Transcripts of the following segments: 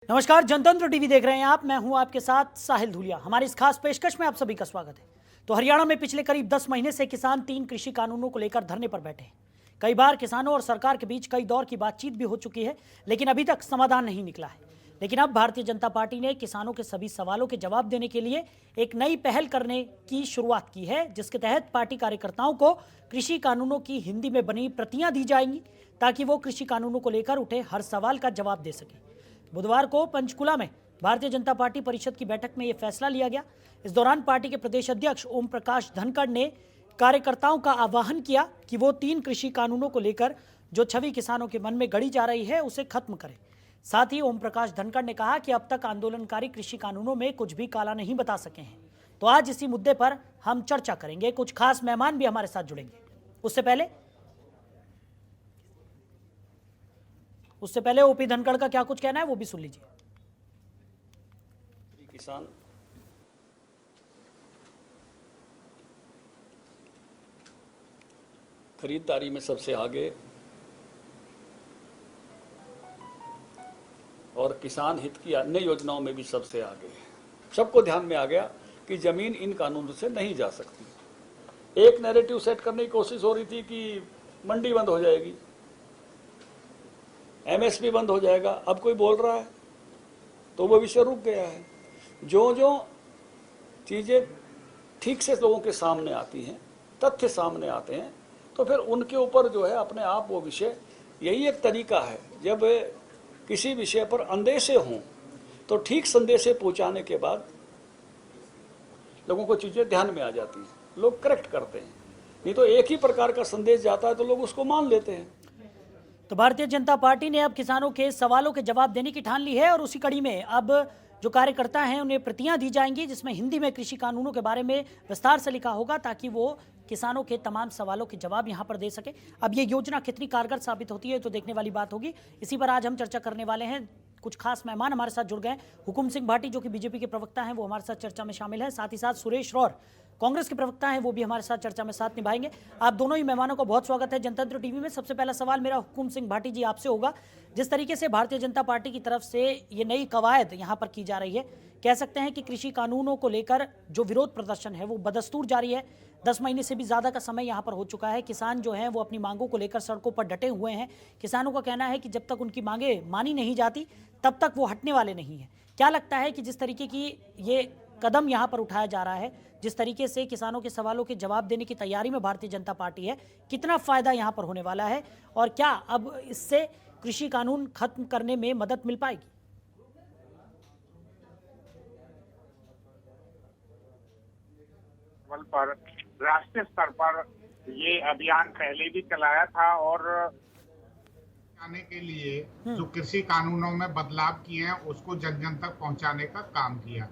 नमस्कार, जनतंत्र टीवी देख रहे हैं आप। मैं हूं आपके साथ साहिल धूलिया। हमारी इस खास पेशकश में आप सभी का स्वागत है। तो हरियाणा में पिछले करीब 10 महीने से किसान 3 कृषि कानूनों को लेकर धरने पर बैठे हैं। कई बार किसानों और सरकार के बीच कई दौर की बातचीत भी हो चुकी है, लेकिन अभी तक समाधान नहीं निकला है। लेकिन अब भारतीय जनता पार्टी ने किसानों के सभी सवालों के जवाब देने के लिए एक नई पहल करने की शुरुआत की है, जिसके तहत पार्टी कार्यकर्ताओं को कृषि कानूनों की हिंदी में बनी प्रतियां दी जाएंगी, ताकि वो कृषि कानूनों को लेकर उठे हर सवाल का जवाब दे सके। बुधवार को पंचकुला में भारतीय जनता पार्टी परिषद की बैठक में यह फैसला लिया गया। इस दौरान पार्टी के प्रदेश अध्यक्ष ओम प्रकाश धनखड़ ने कार्यकर्ताओं का आह्वान किया कि वो 3 कृषि कानूनों को लेकर जो छवि किसानों के मन में गढ़ी जा रही है उसे खत्म करें। साथ ही ओम प्रकाश धनखड़ ने कहा कि अब तक आंदोलनकारी कृषि कानूनों में कुछ भी काला नहीं बता सके हैं। तो आज इसी मुद्दे पर हम चर्चा करेंगे। कुछ खास मेहमान भी हमारे साथ जुड़ेंगे। उससे पहले ओपी धनखड़ का क्या कुछ कहना है वो भी सुन लीजिए। किसान खरीदारी में सबसे आगे और किसान हित की अन्य योजनाओं में भी सबसे आगे है। सबको ध्यान में आ गया कि जमीन इन कानूनों से नहीं जा सकती। एक नैरेटिव सेट करने की कोशिश हो रही थी कि मंडी बंद हो जाएगी, एमएसपी बंद हो जाएगा। अब कोई बोल रहा है तो वो विषय रुक गया है। जो जो चीज़ें ठीक से लोगों के सामने आती हैं, तथ्य सामने आते हैं, तो फिर उनके ऊपर जो है अपने आप वो विषय, यही एक तरीका है। जब किसी विषय पर अंदेशे हों तो ठीक संदेशे पहुंचाने के बाद लोगों को चीज़ें ध्यान में आ जाती हैं, लोग करेक्ट करते हैं। नहीं तो एक ही प्रकार का संदेश जाता है तो लोग उसको मान लेते हैं। तो भारतीय जनता पार्टी ने अब किसानों के सवालों के जवाब देने की ठान ली है और उसी कड़ी में अब जो कार्यकर्ता हैं उन्हें प्रतियां दी जाएंगी, जिसमें हिंदी में कृषि कानूनों के बारे में विस्तार से लिखा होगा, ताकि वो किसानों के तमाम सवालों के जवाब यहां पर दे सके। अब ये योजना कितनी कारगर साबित होती है तो देखने वाली बात होगी। इसी पर आज हम चर्चा करने वाले हैं। कुछ खास मेहमान हमारे साथ जुड़ गए। हुकुम सिंह भाटी जो कि बीजेपी के प्रवक्ता हैं, वो हमारे साथ चर्चा में शामिल है। साथ ही साथ सुरेश रौर कांग्रेस के प्रवक्ता हैं, वो भी हमारे साथ चर्चा में साथ निभाएंगे। आप दोनों ही मेहमानों का बहुत स्वागत है जनतंत्र टीवी में। सबसे पहला सवाल मेरा हुकुम सिंह भाटी जी आपसे होगा। जिस तरीके से भारतीय जनता पार्टी की तरफ से ये नई कवायद यहाँ पर की जा रही है, कह सकते हैं कि कृषि कानूनों को लेकर जो विरोध प्रदर्शन है वो बदस्तूर जारी है। 10 महीने से भी ज़्यादा का समय यहाँ पर हो चुका है। किसान जो हैं वो अपनी मांगों को लेकर सड़कों पर डटे हुए हैं। किसानों का कहना है कि जब तक उनकी मांगें मानी नहीं जाती तब तक वो हटने वाले नहीं हैं। क्या लगता है कि जिस तरीके की ये कदम यहाँ पर उठाया जा रहा है, जिस तरीके से किसानों के सवालों के जवाब देने की तैयारी में भारतीय जनता पार्टी है, कितना फ़ायदा यहाँ पर होने वाला है और क्या अब इससे कृषि कानून खत्म करने में मदद मिल पाएगी? पर राष्ट्रीय स्तर पर ये अभियान पहले भी चलाया था और आने के लिए जो कृषि कानूनों में बदलाव किए हैं उसको जन जन तक पहुंचाने का काम किया।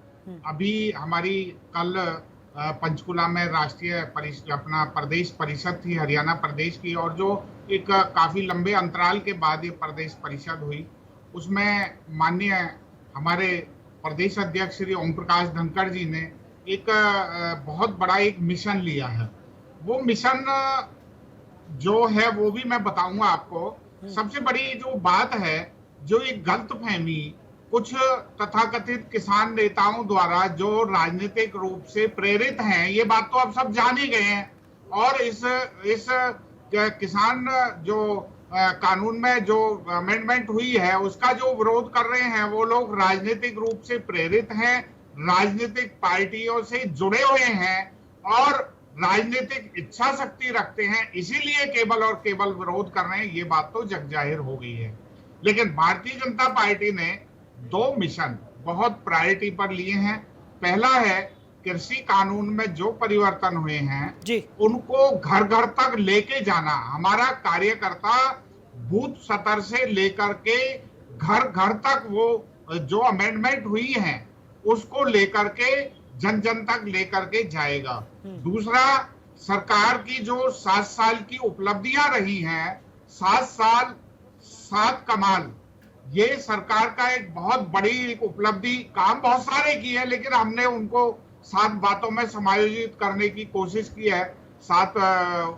अभी हमारी कल पंचकुला में राष्ट्रीय अपना प्रदेश परिषद थी, हरियाणा प्रदेश की, और जो एक काफी लंबे अंतराल के बाद ये प्रदेश परिषद हुई, उसमें माननीय हमारे प्रदेश अध्यक्ष श्री ओम प्रकाश धनखड़ जी ने एक बहुत बड़ा एक मिशन लिया है। वो मिशन जो है वो भी मैं बताऊंगा आपको। सबसे बड़ी जो बात है, जो एक गलतफहमी कुछ तथाकथित किसान नेताओं द्वारा जो राजनीतिक रूप से प्रेरित हैं, ये बात तो अब सब जान ही गए हैं। और इस किसान जो कानून में जो अमेंडमेंट हुई है उसका जो विरोध कर रहे हैं वो लोग राजनीतिक रूप से प्रेरित हैं, राजनीतिक पार्टियों से जुड़े हुए हैं और राजनीतिक इच्छा शक्ति रखते हैं, इसीलिए केवल और केवल विरोध कर रहे हैं। ये बात तो जग जाहिर हो गई है। लेकिन भारतीय जनता पार्टी ने 2 मिशन बहुत प्रायोरिटी पर लिए हैं। पहला है कृषि कानून में जो परिवर्तन हुए हैं उनको घर घर तक लेके जाना। हमारा कार्यकर्ता बूथ स्तर से लेकर के घर घर तक वो जो अमेंडमेंट हुई है उसको लेकर के जन जन तक लेकर के जाएगा। दूसरा, सरकार की जो 7 साल की उपलब्धियां रही हैं, 7 साल 7 कमाल, ये सरकार का एक बहुत बड़ी उपलब्धि। काम बहुत सारे की है लेकिन हमने उनको 7 बातों में समायोजित करने की कोशिश की है। 7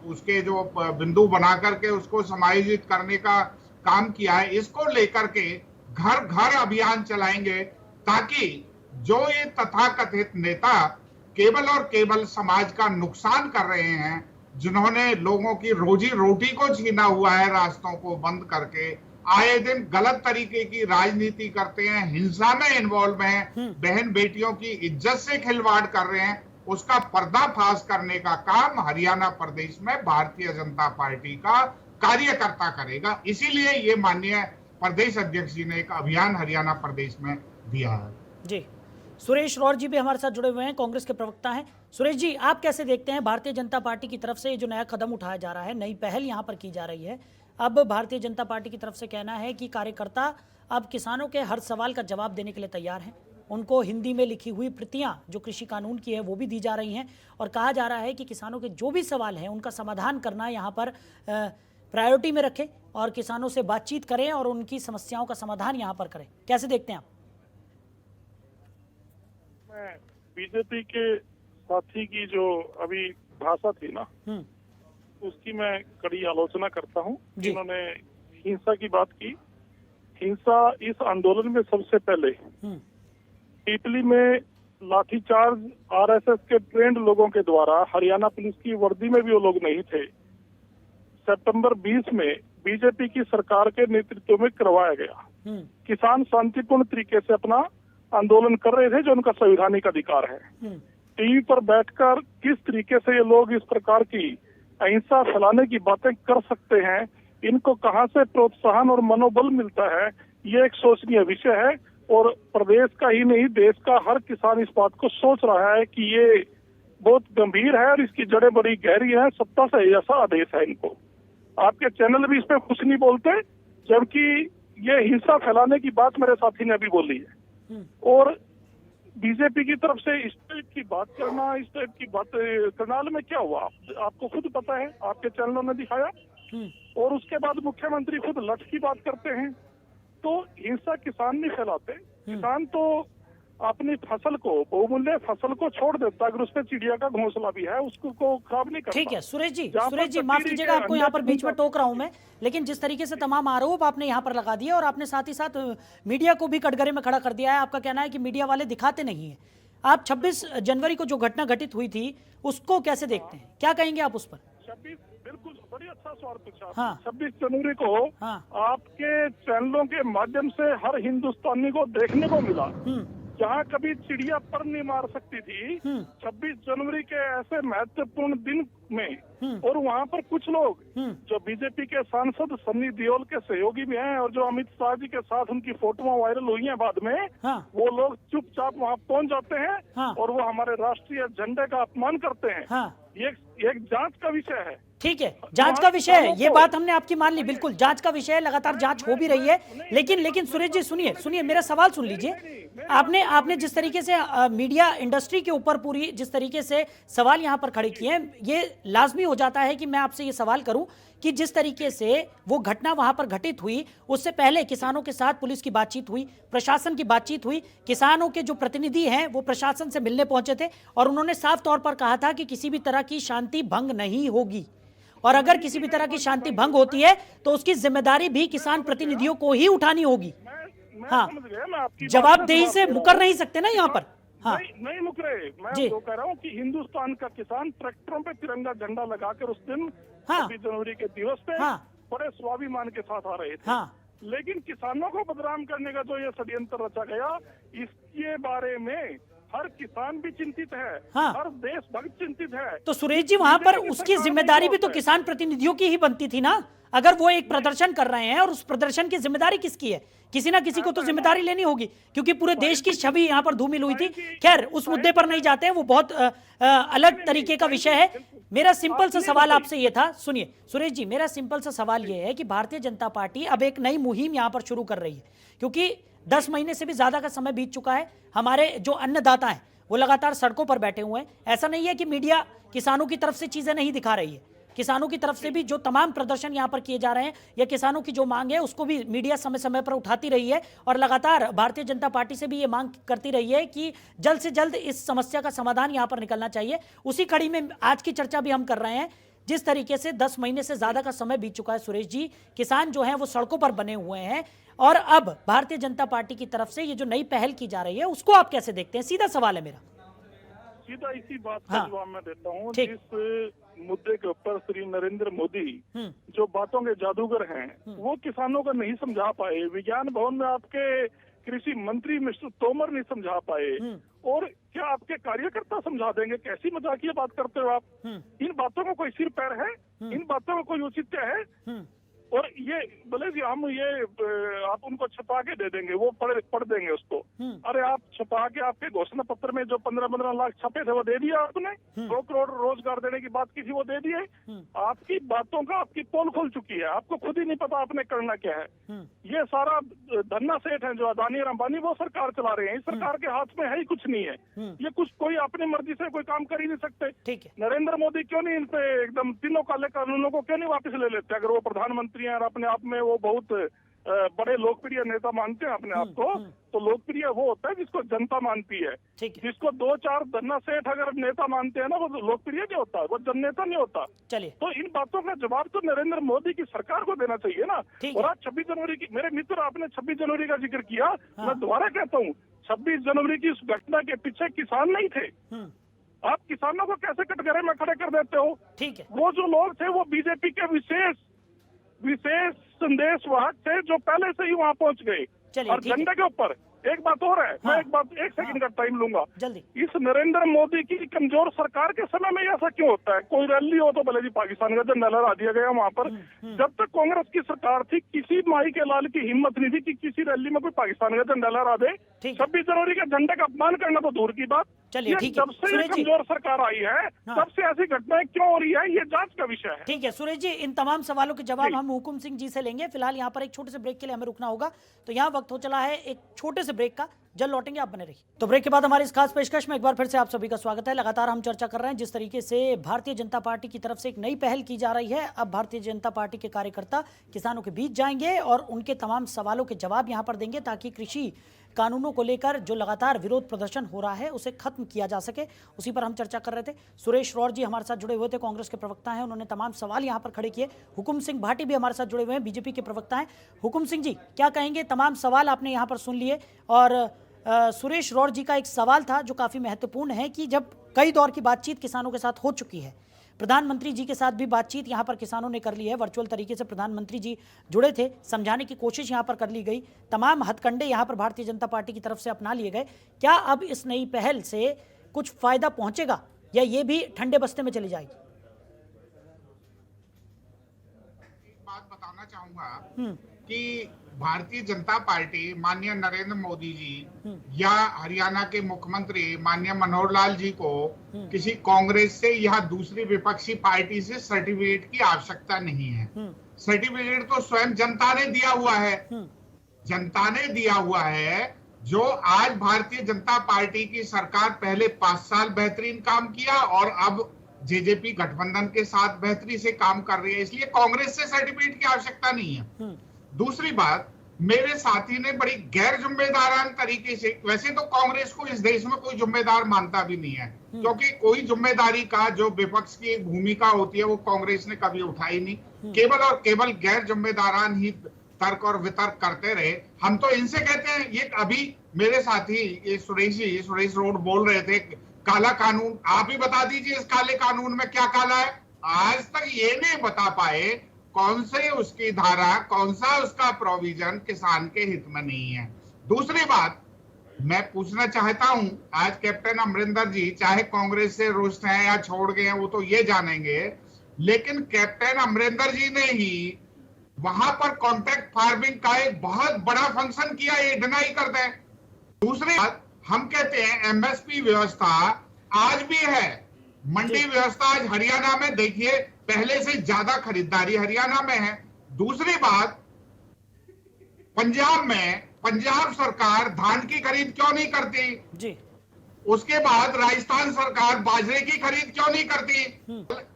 उसके जो बिंदु बना करके उसको समायोजित करने का काम किया है। इसको लेकर के घर घर अभियान चलाएंगे, ताकि जो ये तथाकथित नेता केवल और केवल समाज का नुकसान कर रहे हैं, जिन्होंने लोगों की रोजी रोटी को छीना हुआ है, रास्तों को बंद करके आए दिन गलत तरीके की राजनीति करते हैं, हिंसा में इन्वॉल्व हैं, बहन बेटियों की इज्जत से खिलवाड़ कर रहे हैं, उसका पर्दाफाश करने का काम हरियाणा प्रदेश में भारतीय जनता पार्टी का कार्यकर्ता करेगा। इसीलिए ये माननीय प्रदेश अध्यक्ष जी ने एक अभियान हरियाणा प्रदेश में दिया है। जी, सुरेश रौर जी भी हमारे साथ जुड़े हुए हैं, कांग्रेस के प्रवक्ता हैं। सुरेश जी, आप कैसे देखते हैं भारतीय जनता पार्टी की तरफ से ये जो नया कदम उठाया जा रहा है, नई पहल यहाँ पर की जा रही है। अब भारतीय जनता पार्टी की तरफ से कहना है कि कार्यकर्ता अब किसानों के हर सवाल का जवाब देने के लिए तैयार हैं। उनको हिंदी में लिखी हुई प्रतियां जो कृषि कानून की है वो भी दी जा रही हैं, और कहा जा रहा है कि किसानों के जो भी सवाल हैं उनका समाधान करना यहाँ पर प्रायोरिटी में रखें और किसानों से बातचीत करें और उनकी समस्याओं का समाधान यहाँ पर करें। कैसे देखते हैं आप? मैं बीजेपी के साथी की जो अभी भाषा थी ना, उसकी मैं कड़ी आलोचना करता हूँ। जिन्होंने हिंसा की बात की, हिंसा इस आंदोलन में सबसे पहले पीपली में लाठीचार्ज आरएसएस के ट्रेंड लोगों के द्वारा, हरियाणा पुलिस की वर्दी में भी वो लोग नहीं थे, सितंबर 20 में बीजेपी की सरकार के नेतृत्व में करवाया गया। किसान शांतिपूर्ण तरीके से अपना आंदोलन कर रहे थे, जो उनका संवैधानिक अधिकार है। टीवी पर बैठकर किस तरीके से ये लोग इस प्रकार की अहिंसा फैलाने की बातें कर सकते हैं, इनको कहां से प्रोत्साहन और मनोबल मिलता है, ये एक सोचनीय विषय है। और प्रदेश का ही नहीं, देश का हर किसान इस बात को सोच रहा है कि ये बहुत गंभीर है और इसकी जड़ें बड़ी गहरी है। सत्ता से ऐसा आदेश है इनको। आपके चैनल भी इस पे कुछ नहीं बोलते, जबकि ये हिंसा फैलाने की बात मेरे साथी ने अभी बोली है। और बीजेपी की तरफ से इस टाइप की बात करना, इस टाइप की बात करनाल में क्या हुआ आपको खुद पता है, आपके चैनलों ने दिखाया। और उसके बाद मुख्यमंत्री खुद लठ की बात करते हैं। तो हिंसा किसान नहीं फैलाते, किसान तो अपनी फसल को, बहुमूल्य फसल को छोड़ देता, अगर उसमें चिड़िया का घोंसला भी है उसको खराब नहीं करता। ठीक है सुरेश जी, माफ कीजिएगा, आपको यहाँ पर बीच में टोक रहा हूँ मैं, लेकिन जिस तरीके से तमाम आरोप आपने यहाँ पर लगा दिए और आपने साथ ही साथ मीडिया को भी कटघरे में खड़ा कर दिया है। आपका कहना है कि मीडिया वाले दिखाते नहीं है। आप 26 जनवरी को जो घटना घटित हुई थी उसको कैसे देखते हैं, क्या कहेंगे आप उस पर? 26 बिल्कुल बड़ी अच्छा सवाल पूछा। हाँ। 26 जनवरी को आपके चैनलों के माध्यम से हर हिंदुस्तानी को देखने को मिला, जहाँ कभी चिड़िया पर नहीं मार सकती थी, 26 जनवरी के ऐसे महत्वपूर्ण दिन में। और वहाँ पर कुछ लोग जो बीजेपी के सांसद सन्नी देओल के सहयोगी भी हैं और जो अमित शाह जी के साथ उनकी फोटोआं वायरल हुई हैं बाद में, वो लोग चुपचाप वहाँ पहुँच जाते हैं और वो हमारे राष्ट्रीय झंडे का अपमान करते हैं। ये एक जांच का विषय है। ठीक है, जांच का विषय है, ये बात हमने आपकी मान ली, बिल्कुल जांच का विषय है, लगातार जांच हो भी रही है। लेकिन सुरेश जी सुनिए मेरा सवाल सुन लीजिए। आपने जिस तरीके से मीडिया इंडस्ट्री के ऊपर पूरी जिस तरीके से सवाल यहाँ पर खड़े किए हैं, ये लाजमी हो जाता है कि मैं आपसे ये सवाल करूं कि जिस तरीके से वो घटना वहां पर घटित हुई, उससे पहले किसानों के साथ पुलिस की बातचीत हुई, प्रशासन की बातचीत हुई, किसानों के जो प्रतिनिधि हैं वो प्रशासन से मिलने पहुंचे थे और उन्होंने साफ तौर पर कहा था कि किसी भी तरह की शांति भंग नहीं होगी, और अगर किसी भी तरह की शांति भंग होती है तो उसकी जिम्मेदारी भी किसान प्रतिनिधियों को ही उठानी होगी। हाँ, जवाबदेही से मुकर नहीं सकते ना यहाँ पर। हाँ, नहीं मुकरे। मैं तो कह रहा हूँ कि हिंदुस्तान का किसान ट्रैक्टरों पे तिरंगा झंडा लगाकर उस दिन 26 जनवरी के दिवस पे बड़े स्वाभिमान के साथ आ रहे थे। लेकिन किसानों को बदनाम करने का जो ये षड्यंत्र रचा गया, इसके बारे में हर किसान भी चिंतित है, हर देशभक्त चिंतित है। तो सुरेश जी, वहां पर उसकी जिम्मेदारी भी तो किसान प्रतिनिधियों की ही बनती थी ना। अगर वो एक प्रदर्शन कर रहे हैं और उस प्रदर्शन की जिम्मेदारी किसकी है? किसी ना किसी को तो जिम्मेदारी लेनी होगी, क्योंकि पूरे देश की छवि यहाँ पर धूमिल हुई थी। खैर, उस मुद्दे पर नहीं जाते हैं, वो बहुत अलग तरीके का विषय है। मेरा सिंपल सा सवाल आपसे ये था, सुनिए सुरेश जी, मेरा सिंपल सा सवाल ये है कि भारतीय जनता पार्टी अब एक नई मुहिम यहाँ पर शुरू कर रही है, क्योंकि 10 महीने से भी ज्यादा का समय बीत चुका है। हमारे जो अन्नदाता हैं वो लगातार सड़कों पर बैठे हुए हैं। ऐसा नहीं है कि मीडिया किसानों की तरफ से चीजें नहीं दिखा रही है, किसानों की तरफ से भी जो तमाम प्रदर्शन यहाँ पर किए जा रहे हैं या किसानों की जो मांग है उसको भी मीडिया समय समय पर उठाती रही है, और लगातार भारतीय जनता पार्टी से भी ये मांग करती रही है कि जल्द से जल्द इस समस्या का समाधान यहाँ पर निकलना चाहिए। उसी कड़ी में आज की चर्चा भी हम कर रहे हैं, जिस तरीके से 10 महीने से ज्यादा का समय बीत चुका है सुरेश जी, किसान जो हैं वो सड़कों पर बने हुए हैं, और अब भारतीय जनता पार्टी की तरफ से ये जो नई पहल की जा रही है उसको आप कैसे देखते हैं? सीधा सवाल है मेरा। सीधा इसी बात का हाँ। जवाब मैं देता हूँ। ठीक। जिस मुद्दे के ऊपर श्री नरेंद्र मोदी जो बातों के जादूगर हैं, वो किसानों को नहीं समझा पाए। विज्ञान भवन में आपके कृषि मंत्री मिस्टर तोमर नहीं समझा पाए, और क्या आपके कार्यकर्ता समझा देंगे? कैसी मजाकिया बात करते हो आप? इन बातों का कोई सिर पैर है? इन बातों का कोई औचित्य है? और ये बोले कि हम ये आप उनको छपा के दे देंगे, वो पढ़ देंगे उसको। अरे आप छपा के, आपके घोषणा पत्र में जो 15-15 लाख छपे थे वो दे दिया आपने। 2 करोड़ रोजगार देने की बात की थी, वो दे दिए। आपकी बातों का आपकी पोल खुल चुकी है, आपको खुद ही नहीं पता आपने करना क्या है। ये सारा धन्ना सेठ है जो अदानी और अंबानी, वो सरकार चला रहे हैं। इस सरकार के हाथ में है ही कुछ नहीं है। ये कुछ कोई अपनी मर्जी से कोई काम कर ही नहीं सकते। ठीक है। नरेंद्र मोदी क्यों नहीं इन पे एकदम तीनों काले कानूनों को क्यों नहीं वापस ले लेते? अगर वो प्रधानमंत्री और अपने आप में वो बहुत बड़े लोकप्रिय नेता मानते हैं अपने आप को, तो लोकप्रिय वो होता है जिसको जनता मानती है। जिसको 2-4 धन्ना सेठ अगर नेता मानते हैं ना, वो लोकप्रिय नहीं होता, वो जननेता नहीं होता। चलिए, तो इन बातों का जवाब तो नरेंद्र मोदी की सरकार को देना चाहिए ना। और आज 26 जनवरी की, मेरे मित्र आपने 26 जनवरी का जिक्र किया, मैं दोबारा कहता हूँ, 26 जनवरी की उस घटना के पीछे किसान नहीं थे। आप किसानों को कैसे कटघरे में खड़े कर देते हो? ठीक है। वो जो लोग थे वो बीजेपी के विशेष संदेश वाहक थे जो पहले से ही वहाँ पहुँच गए। और झंडे के ऊपर एक बात और है, मैं एक सेकंड का टाइम लूंगा जल्दी। इस नरेंद्र मोदी की कमजोर सरकार के समय में ऐसा क्यों होता है? कोई रैली हो तो भले जी पाकिस्तान का झंडा लहरा दिया गया वहाँ पर। जब तक कांग्रेस की सरकार थी, किसी माई के लाल की हिम्मत नहीं थी कि किसी रैली में कोई पाकिस्तान का झंडा लहरा दे। 26 जनवरी के झंडे का अपमान करना तो दूर की बात। चलिए, ठीक है। जब से ये कमजोर सरकार आई है, तब से ऐसी घटनाएं क्यों हो रही है, ये जांच का विषय है। ठीक है सुरेश जी, इन तमाम सवालों के जवाब हम हुकुम सिंह जी से लेंगे। फिलहाल यहाँ पर एक छोटे से ब्रेक के लिए हमें रुकना होगा, तो यहाँ वक्त हो चला है एक छोटे से ब्रेक का। जल्द लौटेंगे, आप बने रहिए। तो ब्रेक के बाद हमारी इस खास पेशकश में एक बार फिर से आप सभी का स्वागत है। लगातार हम चर्चा कर रहे हैं जिस तरीके से भारतीय जनता पार्टी की तरफ से एक नई पहल की जा रही है। अब भारतीय जनता पार्टी के कार्यकर्ता किसानों के बीच जाएंगे और उनके तमाम सवालों के जवाब यहाँ पर देंगे, ताकि कृषि कानूनों को लेकर जो लगातार विरोध प्रदर्शन हो रहा है उसे खत्म किया जा सके। उसी पर हम चर्चा कर रहे थे। सुरेश रौर जी हमारे साथ जुड़े हुए थे, कांग्रेस के प्रवक्ता हैं, उन्होंने तमाम सवाल यहाँ पर खड़े किए। हुकुम सिंह भाटी भी हमारे साथ जुड़े हुए हैं, बीजेपी के प्रवक्ता हैं। हुकुम सिंह जी, क्या कहेंगे? तमाम सवाल आपने यहाँ पर सुन लिए, और सुरेश रौर जी का एक सवाल था जो काफ़ी महत्वपूर्ण है कि जब कई दौर की बातचीत किसानों के साथ हो चुकी है, प्रधानमंत्री जी के साथ भी बातचीत यहाँ पर किसानों ने कर ली है, वर्चुअल तरीके से प्रधानमंत्री जी जुड़े थे, समझाने की कोशिश यहाँ पर कर ली गई, तमाम हथकंडे यहाँ पर भारतीय जनता पार्टी की तरफ से अपना लिए गए। क्या अब इस नई पहल से कुछ फायदा पहुंचेगा या ये भी ठंडे बस्ते में चली जाएगी? एक बात बताना चाहूंगा कि भारतीय जनता पार्टी माननीय नरेंद्र मोदी जी या हरियाणा के मुख्यमंत्री माननीय मनोहर लाल जी को किसी कांग्रेस से या दूसरी विपक्षी पार्टी से सर्टिफिकेट की आवश्यकता नहीं है। सर्टिफिकेट तो स्वयं जनता ने दिया हुआ है। जनता ने दिया हुआ है। जो आज भारतीय जनता पार्टी की सरकार पहले 5 साल बेहतरीन काम किया और अब जेजेपी गठबंधन के साथ बेहतरी से काम कर रही है, इसलिए कांग्रेस से सर्टिफिकेट की आवश्यकता नहीं है। दूसरी बात, मेरे साथी ने बड़ी गैर जिम्मेदारान तरीके से, वैसे तो कांग्रेस को इस देश में कोई जिम्मेदार मानता भी नहीं है, क्योंकि कोई जिम्मेदारी का जो विपक्ष की एक भूमिका होती है वो कांग्रेस ने कभी उठाई नहीं। केवल और केवल गैर जिम्मेदारान ही तर्क और वितर्क करते रहे। हम तो इनसे कहते हैं, ये अभी मेरे साथी ये सुरेश रोड बोल रहे थे काला कानून, आप ही बता दीजिए इस काले कानून में क्या काला है। आज तक ये नहीं बता पाए कौन से उसकी धारा, कौन सा उसका प्रोविजन किसान के हित में नहीं है। दूसरी बात मैं पूछना चाहता हूं, आज कैप्टन अमरिंदर जी चाहे कांग्रेस से रुष्ट हैं या छोड़ गए हैं वो तो ये जानेंगे, लेकिन कैप्टन अमरिंदर जी ने ही वहां पर कॉन्ट्रैक्ट फार्मिंग का एक बहुत बड़ा फंक्शन किया, ये डिनाई कर दें। दूसरी बात, हम कहते हैं एमएसपी व्यवस्था आज भी है, मंडी व्यवस्था आज हरियाणा में देखिए पहले से ज्यादा खरीदारी हरियाणा में है। दूसरी बात, पंजाब सरकार धान की खरीद क्यों नहीं करती जी? उसके बाद राजस्थान सरकार बाजरे की खरीद क्यों नहीं करती?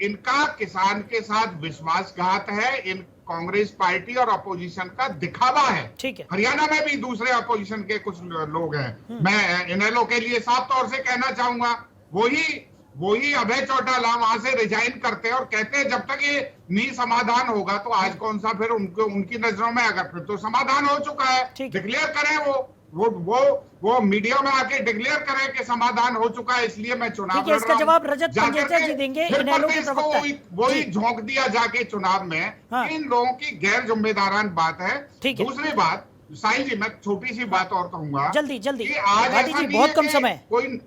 इनका किसान के साथ विश्वासघात है, इन कांग्रेस पार्टी और अपोजिशन का दिखावा है। ठीक है। हरियाणा में भी दूसरे अपोजिशन के कुछ लोग हैं, मैं इनेलो के लिए साफ तौर से कहना चाहूंगा, वही वही अभय चौटाला वहां से रिजाइन करते हैं और कहते हैं जब तक ये नहीं समाधान होगा तो आज कौन सा फिर उनकी नजरों में अगर फिर तो समाधान हो चुका है, डिक्लेयर करें वो मीडिया में आके डिक्लेयर करें कि समाधान हो चुका है, इसलिए मैं चुनाव लड़ इसका रहा हूं। जवाब रजत पंजेचा जी देंगे। इनेलो के प्रवक्ता वही झोंक दिया जाके चुनाव में। हाँ। इन लोगों की गैर जिम्मेदारान बात है। ठीक है। दूसरी बात साईं जी, मैं छोटी सी बात और कहूंगा जल्दी कि आज भाटी ऐसा जी नहीं बहुत है कम कि समय कोई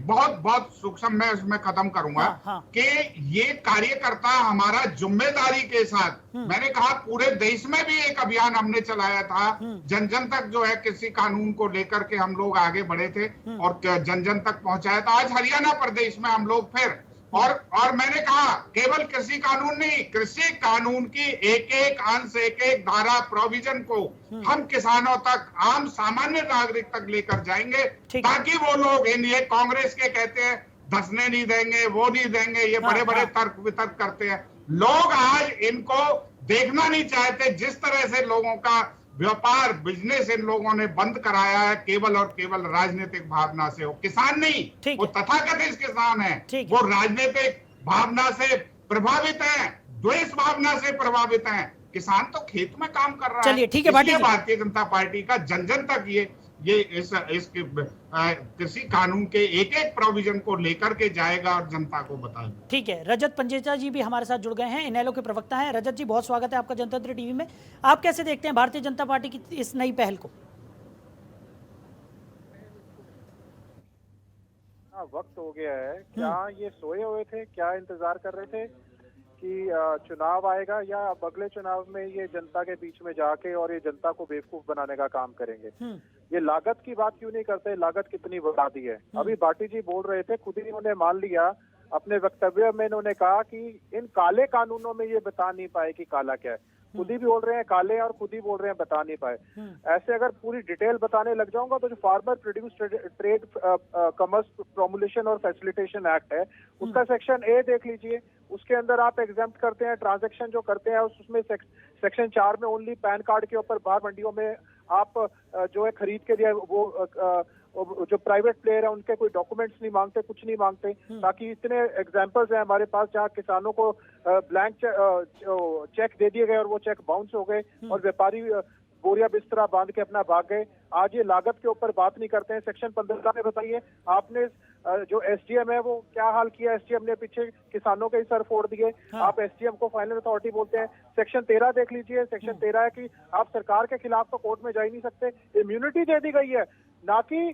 बहुत सूक्ष्म मैं उसमें खत्म करूंगा कि ये कार्यकर्ता हमारा जिम्मेदारी के साथ, मैंने कहा पूरे देश में भी एक अभियान हमने चलाया था, जन जन तक जो है कृषि कानून को लेकर के हम लोग आगे बढ़े थे और जन जन तक पहुंचाया था। आज हरियाणा प्रदेश में हम लोग फिर और मैंने कहा केवल कृषि कानून नहीं, कृषि कानून की एक एक अंश, एक एक धारा, प्रोविजन को हम किसानों तक, आम सामान्य नागरिक तक लेकर जाएंगे ताकि वो लोग ये कांग्रेस के कहते हैं धसने नहीं देंगे, वो नहीं देंगे, ये बड़े बड़े तर्क वितर्क करते हैं। लोग आज इनको देखना नहीं चाहते। जिस तरह से लोगों का व्यापार, बिजनेस इन लोगों ने बंद कराया है केवल और केवल राजनीतिक भावना से। वो किसान नहीं, वो तथाकथित किसान है, वो राजनीतिक भावना से प्रभावित है, द्वेष भावना से प्रभावित है। किसान तो खेत में काम कर रहा है। चलिए ठीक है भाटी जी। भारतीय जनता पार्टी का जन जन तक ये इस कृषि कानून के एक एक प्रोविजन को लेकर के जाएगा और जनता को बताएगा। ठीक है, रजत पंजेचा जी भी हमारे साथ जुड़ गए हैं, इनेलो के प्रवक्ता हैं। रजत जी बहुत स्वागत है आपका जनतंत्र टीवी में। आप कैसे देखते हैं भारतीय जनता पार्टी की इस नई पहल को? वक्त हो गया है, क्या ये सोए हुए थे, क्या इंतजार कर रहे थे कि चुनाव आएगा या अब अगले चुनाव में ये जनता के बीच में जाके और ये जनता को बेवकूफ बनाने का काम करेंगे? ये लागत की बात क्यों नहीं करते? लागत कितनी बढ़ा दी है। अभी भाटी जी बोल रहे थे, खुद ही उन्होंने मान लिया अपने वक्तव्य में, इन्होंने कहा कि इन काले कानूनों में ये बता नहीं पाए कि काला क्या है। खुद ही बोल रहे हैं काले और खुद ही बोल रहे हैं बता नहीं पाए। ऐसे अगर पूरी डिटेल बताने लग जाऊंगा तो जो फार्मर प्रोड्यूस ट्रेड कॉमर्स प्रोमोलेशन और फैसिलिटेशन एक्ट है उसका सेक्शन ए देख लीजिए। उसके अंदर आप एग्जाम्प्ट करते हैं ट्रांजैक्शन जो करते हैं, उसमें सेक्शन 4 में ओनली पैन कार्ड के ऊपर बाहर मंडियों में आप जो है खरीद के लिए वो जो प्राइवेट प्लेयर है उनके कोई डॉक्यूमेंट्स नहीं मांगते, कुछ नहीं मांगते। ताकि इतने एग्जांपल्स हैं हमारे पास जहां किसानों को ब्लैंक चेक दे दिए गए और वो चेक बाउंस हो गए और व्यापारी बोरिया बिस्तरा बांध के अपना भाग गए। आज ये लागत के ऊपर बात नहीं करते हैं। सेक्शन 15 में बताइए आपने जो एसडीएम है वो क्या हाल किया? एसडीएम ने पीछे किसानों के ही सर फोड़ दिए। आप एसडीएम को फाइनल अथॉरिटी बोलते हैं। सेक्शन 13 देख लीजिए। सेक्शन 13 है कि आप सरकार के खिलाफ तो कोर्ट में जा ही नहीं सकते। इम्यूनिटी दे दी गई है, ना कि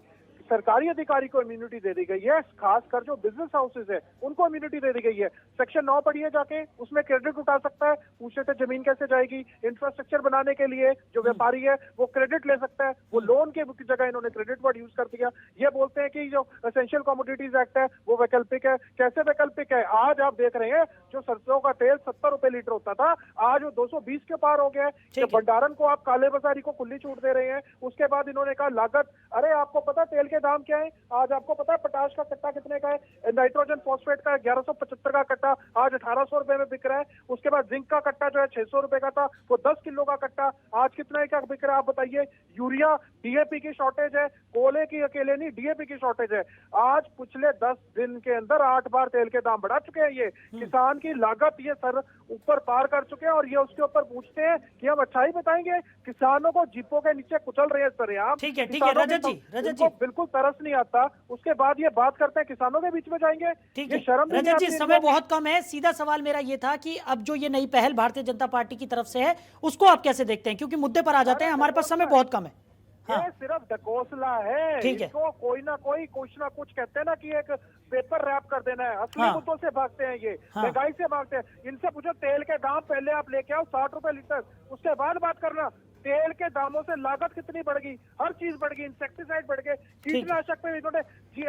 सरकारी अधिकारी को इम्यूनिटी दे दी गई है। खासकर जो बिजनेस हाउसेज है उनको इम्यूनिटी दे दी गई है। सेक्शन 9 पढ़िए जाके, उसमें क्रेडिट उठा सकता है। पूछे थे जमीन कैसे जाएगी? इंफ्रास्ट्रक्चर बनाने के लिए जो व्यापारी है वो क्रेडिट ले सकता है। वो लोन के जगह इन्होंने क्रेडिट वर्ड यूज कर दिया। ये बोलते हैं कि जो एसेंशियल कमोडिटीज एक्ट है वो वैकल्पिक है। कैसे वैकल्पिक है? आज आप देख रहे हैं जो सरसों का तेल 70 रुपए लीटर होता था, आज वो 220 के पार हो गया है। भंडारण को आप काले बाजारी को खुली छूट दे रहे हैं। उसके बाद इन्होंने कहा लागत, अरे आपको पता तेल के दाम क्या है? आज आपको पता है पोटाश का कट्टा कितने का है? नाइट्रोजन फॉस्फेट का 1175 का कट्टा आज 1800 रुपए में बिक रहा है। उसके बाद जिंक का कट्टा जो है 600 रुपए का था, वो 10 किलो का कट्टा आज कितने का बिक रहा है आप बताइए? यूरिया डीएपी की शॉर्टेज है, कोयले की अकेले नहीं डीएपी की शॉर्टेज है। आज पिछले 10 दिन के अंदर 8 बार तेल के दाम बढ़ा चुके हैं। ये किसान की लागत ये सर ऊपर पार कर चुके हैं और ये उसके ऊपर पूछते हैं कि हम अच्छाई बताएंगे। किसानों को जीपों के नीचे कुचल रहे हैं सर। आप ठीक है रजत जी बिल्कुल तरस नहीं आता। उसके बाद ये बात करते हैं किसानों के बीच में जाएंगे। ठीक है रजत जी, समय बहुत कम है। सीधा सवाल मेरा ये था कि अब जो ये नई पहल भारतीय जनता पार्टी की तरफ से है उसको आप कैसे देखते हैं? क्योंकि मुद्दे पर आ जाते हैं, हमारे पास समय बहुत कम है। ये सिर्फ ढकोसला है। ठीक है, इसको कोई ना कोई कुछ ना कुछ कहते हैं ना कि एक पेपर रैप कर देना है। असली मुद्दों से भागते हैं ये, महंगाई से भागते हैं। इनसे पूछो तेल के दाम पहले आप लेके आओ 60 रुपए लीटर, उसके बाद बात करना तेल के दामों से लागत कितनी बढ़ गई। हर चीज बढ़ गई, इंसेक्टिसाइड बढ़ गए, कीटनाशक पे इन्होंने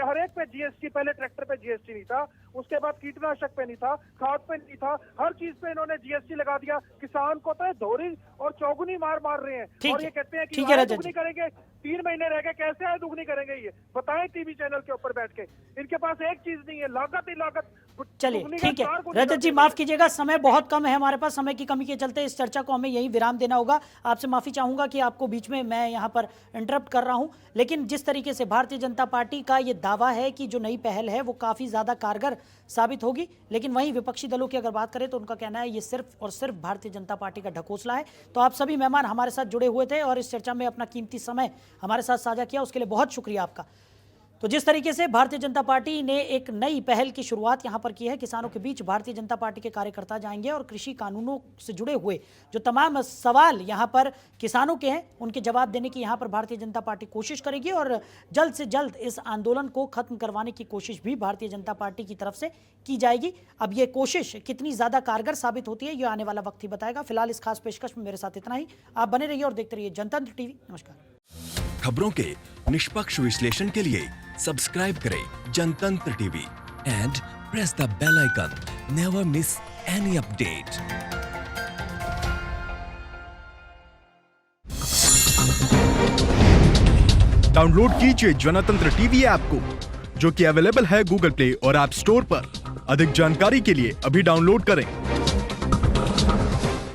हर एक पे जीएसटी, पहले ट्रैक्टर पे जीएसटी नहीं था, उसके बाद कीटनाशक पे नहीं था, खाद पे नहीं था, हर चीज पे इन्होंने जीएसटी लगा दिया। किसान को तो दोहरी और चौगुनी मार रहे हैं और ये कहते हैं कि दुगनी करेंगे। 3 महीने रह गए, कैसे आए दुगनी करेंगे? ये बताएं टीवी चैनल के ऊपर बैठ के। इनके पास एक चीज नहीं है, लागत ही लागत। चलिए ठीक है रजत जी, माफ कीजिएगा समय बहुत कम है हमारे पास। समय की कमी के चलते इस चर्चा को हमें यही विराम देना होगा। आपसे माफी माफ़ी चाहूँगा कि आपको बीच में मैं यहाँ पर इंटरप्ट कर रहा हूँ, लेकिन जिस तरीके से भारतीय जनता पार्टी का ये दावा है कि जो नई पहल है वो काफ़ी ज़्यादा कारगर साबित होगी, लेकिन वहीं विपक्षी दलों की अगर बात करें तो उनका कहना है ये सिर्फ और सिर्फ भारतीय जनता पार्टी का ढकोसला है। तो आप सभी मेहमान हमारे साथ जुड़े हुए थे और इस चर्चा में अपना कीमती समय हमारे साथ साझा किया, उसके लिए बहुत शुक्रिया आपका। तो जिस तरीके से भारतीय जनता पार्टी ने एक नई पहल की शुरुआत यहां पर की है, किसानों के बीच भारतीय जनता पार्टी के कार्यकर्ता जाएंगे और कृषि कानूनों से जुड़े हुए जो तमाम सवाल यहां पर किसानों के हैं उनके जवाब देने की यहां पर भारतीय जनता पार्टी कोशिश करेगी और जल्द से जल्द इस आंदोलन को खत्म करवाने की कोशिश भी भारतीय जनता पार्टी की तरफ से की जाएगी। अब ये कोशिश कितनी ज्यादा कारगर साबित होती है ये आने वाला वक्त ही बताएगा। फिलहाल इस खास पेशकश में मेरे साथ इतना ही। आप बने रहिए और देखते रहिए जनतंत्र टीवी। नमस्कार। खबरों के निष्पक्ष विश्लेषण के लिए सब्सक्राइब करें Jantantra TV and press the bell icon. Never miss any update. Download कीजिए जनतंत्र टीवी ऐप को, जो कि अवेलेबल है गूगल प्ले और ऐप स्टोर पर। अधिक जानकारी के लिए अभी डाउनलोड करें।